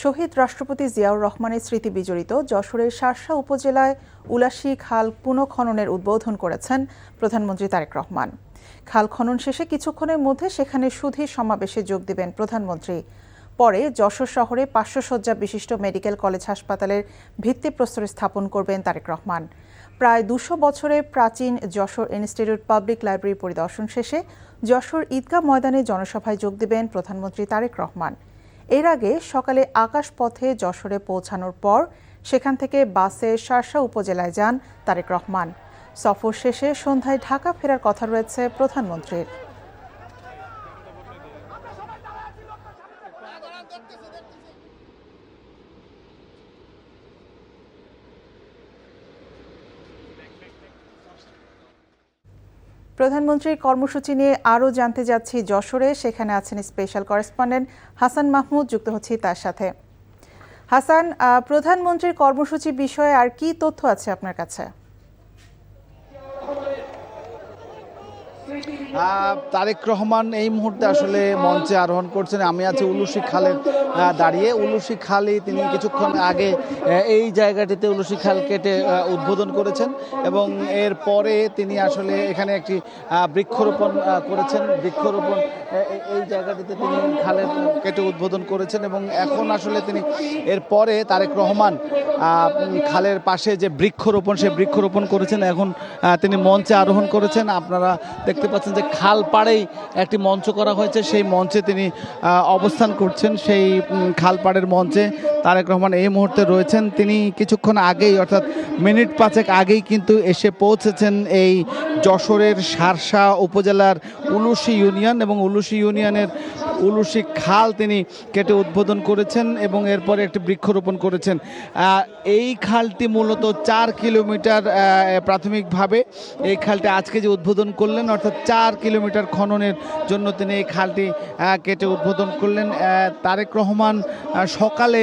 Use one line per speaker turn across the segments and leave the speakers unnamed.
শহীদ রাষ্ট্রপতি জিয়াউর রহমানের স্মৃতি বিজড়িত যশোরের শার্শা উপজেলায় উলাশী খাল পুনঃখননের উদ্বোধন করেছেন প্রধানমন্ত্রী তারেক রহমান। খাল খনন শেষে কিছুক্ষণের মধ্যে সেখানে সুধী সমাবেশে যোগ দেবেন প্রধানমন্ত্রী। পরে যশোর শহরে 500 শয্যা বিশিষ্ট মেডিকেল কলেজ হাসপাতালের ভিত্তিপ্রস্তর স্থাপন করবেন তারেক রহমান। প্রায় 200 বছরের প্রাচীন যশোর ইনস্টিটিউট পাবলিক লাইব্রেরি পরিদর্শন শেষে যশোর ঈদগাহ ময়দানে জনসভায় যোগ দেবেন প্রধানমন্ত্রী তারেক রহমান। এর আগে সকালে আকাশপথে যশোরে পৌঁছানোর পর সেখান থেকে বাসে শার্শা উপজেলায় যান তারেক রহমান। সফর শেষে সন্ধ্যায় ঢাকা ফেরার কথা রয়েছে প্রধানমন্ত্রীর। প্রধানমন্ত্রীর কর্মসূচি নিয়ে আরও জানতে যাচ্ছি যশোরে, সেখানে আছেন স্পেশাল করেসপন্ডেন্ট হাসান মাহমুদ, যুক্ত হচ্ছি তার সাথে। হাসান, প্রধানমন্ত্রীর কর্মসূচি বিষয়ে আর কি তথ্য আছে আপনার কাছে?
তারেক রহমান এই মুহূর্তে আসলে মঞ্চে আরোহণ করছেন। আমি আছি উলুশী খালের দাঁড়িয়ে। উলুশী খালই তিনি কিছুক্ষণ আগে এই জায়গাটিতে উলুশী খাল কেটে উদ্বোধন করেছেন এবং এর পরে তিনি আসলে এখানে একটি বৃক্ষরোপণ করেছেন। বৃক্ষরোপণ এই জায়গাটিতে তিনি খালের কেটে উদ্বোধন করেছেন এবং এখন আসলে তিনি এরপরে তারেক রহমান খালের পাশে যে বৃক্ষরোপণ, সেই বৃক্ষরোপণ করেছেন। এখন তিনি মঞ্চে আরোহণ করেছেন। আপনারা দেখতে পাচ্ছেন যে খাল পাড়েই একটি মঞ্চ করা হয়েছে, সেই মঞ্চে তিনি অবস্থান করছেন। সেই খাল পাড়ের মঞ্চে তারেক রহমান এই মুহূর্তে রয়েছেন। তিনি কিছুক্ষণ আগেই, অর্থাৎ মিনিট পাঁচেক আগেই কিন্তু এসে পৌঁছেছেন এই যশোরের শার্শা উপজেলার উলুশী ইউনিয়ন এবং উলুশী ইউনিয়নের উলুশী খাল তিনি কেটে উদ্বোধন করেছেন এবং এরপরে একটি বৃক্ষরোপণ করেছেন। এই খালটি মূলত 4 কিলোমিটার প্রাথমিকভাবে এই খালটি আজকে যে উদ্বোধন করলেন, অর্থাৎ 4 কিলোমিটার খননের জন্য তিনি এই খালটি কেটে উদ্বোধন করলেন। তারেক রহমান সকালে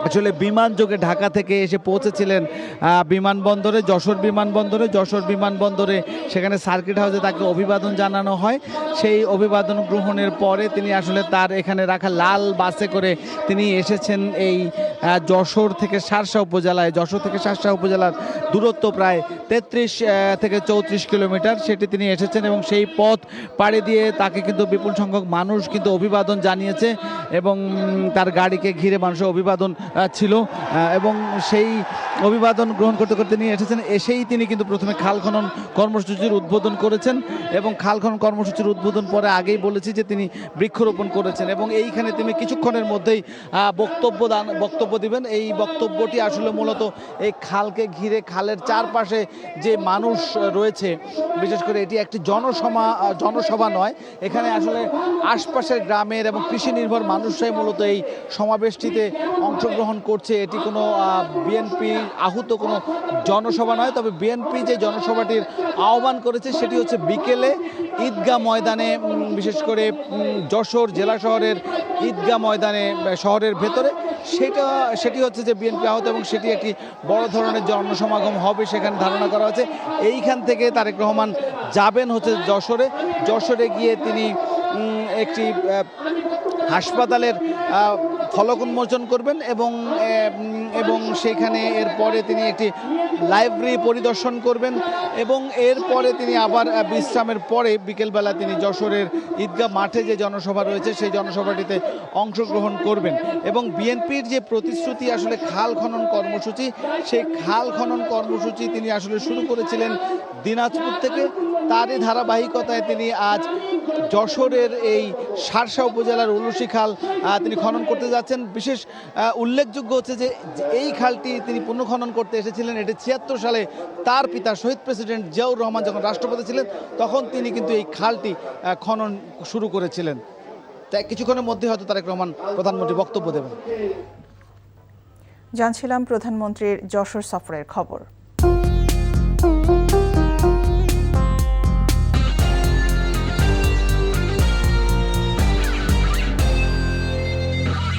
আসলে বিমানযোগে ঢাকা থেকে এসে পৌঁছেছিলেন বিমানবন্দরে, যশোর বিমানবন্দরে। সেখানে সার্কিট হাউসে তাকে অভিবাদন জানানো হয়। সেই অভিবাদন গ্রহণের পরে তিনি আসলে তার এখানে রাখা লাল বাসে করে তিনি এসেছেন এই যশোর থেকে শার্শা উপজেলায়। যশোর থেকে শার্শা উপজেলার দূরত্ব প্রায় 33 থেকে 34 কিলোমিটার, সেটি তিনি এসেছেন এবং সেই পথ পাড়ি দিয়ে তাকে কিন্তু বিপুল সংখ্যক মানুষ কিন্তু অভিবাদন জানিয়েছে এবং তার গাড়িকে ঘিরে মানুষের অভিবাদন ছিল এবং সেই অভিবাদন গ্রহণ করতে করতে নিয়ে এসেছেন। এসেই তিনি কিন্তু প্রথমে খাল খনন কর্মসূচির উদ্বোধন করেছেন এবং খাল খনন কর্মসূচির উদ্বোধন পরে আগেই বলেছি যে তিনি বৃক্ষরোপণ করেছেন এবং এইখানে তিনি কিছুক্ষণের মধ্যেই বক্তব্য দিবেন। এই বক্তব্যটি আসলে মূলত এই খালকে ঘিরে, খালের চারপাশে যে মানুষ রয়েছে, বিশেষ করে এটি একটি জনসভা নয়, এখানে আসলে আশপাশের গ্রামের এবং কৃষি নির্ভর মানুষরাই মূলত এই সমাবেশটিতে অংশগ্রহণ করছে। এটি কোনো বিএনপি আহুত কোনো জনসভা নয়, তবে বিএনপি যে জনসভাটির আহ্বান করেছে সেটি হচ্ছে বিকেলে ঈদগাহ ময়দানে, বিশেষ করে যশোর জেলা শহরের ঈদগাহ ময়দানে শহরের ভেতরে। সেটি হচ্ছে যে বিএনপি আহত এবং সেটি একটি বড় ধরনের জনসমাগম হবে সেখানে ধারণা করা হচ্ছে। এইখান থেকে তারেক রহমান যাবেন হচ্ছে যশোরে গিয়ে তিনি একটি হাসপাতালের ফলক উন্মোচন করবেন এবং সেখানে এরপরে তিনি একটি লাইব্রেরি পরিদর্শন করবেন এবং এরপরে তিনি আবার বিশ্রামের পরে বিকেলবেলা তিনি যশোরের ঈদগাহ মাঠে যে জনসভা রয়েছে সেই জনসভাটিতে অংশগ্রহণ করবেন এবং বিএনপির যে প্রতিশ্রুতি আসলে খাল খনন কর্মসূচি, সেই খাল খনন কর্মসূচি তিনি আসলে শুরু করেছিলেন দিনাজপুর থেকে। তারই ধারাবাহিকতায় তিনি আজ যশোরের এই শার্শা উপজেলার উলুশী খাল তিনি খনন করতে যাচ্ছেন। বিশেষ উল্লেখযোগ্য হচ্ছে যে এই খালটি তিনি পুনঃখনন করতে এসেছিলেন, এটি 76 সালে তার পিতা শহীদ প্রেসিডেন্ট জিয়াউর রহমান যখন রাষ্ট্রপতি ছিলেন তখন তিনি কিন্তু এই খালটি খনন শুরু করেছিলেন। তাই কিছুক্ষণের মধ্যে হয়তো তারেক রহমান প্রধানমন্ত্রী বক্তব্য দেবেন।
জানছিলাম প্রধানমন্ত্রীর যশোর সফরের খবর।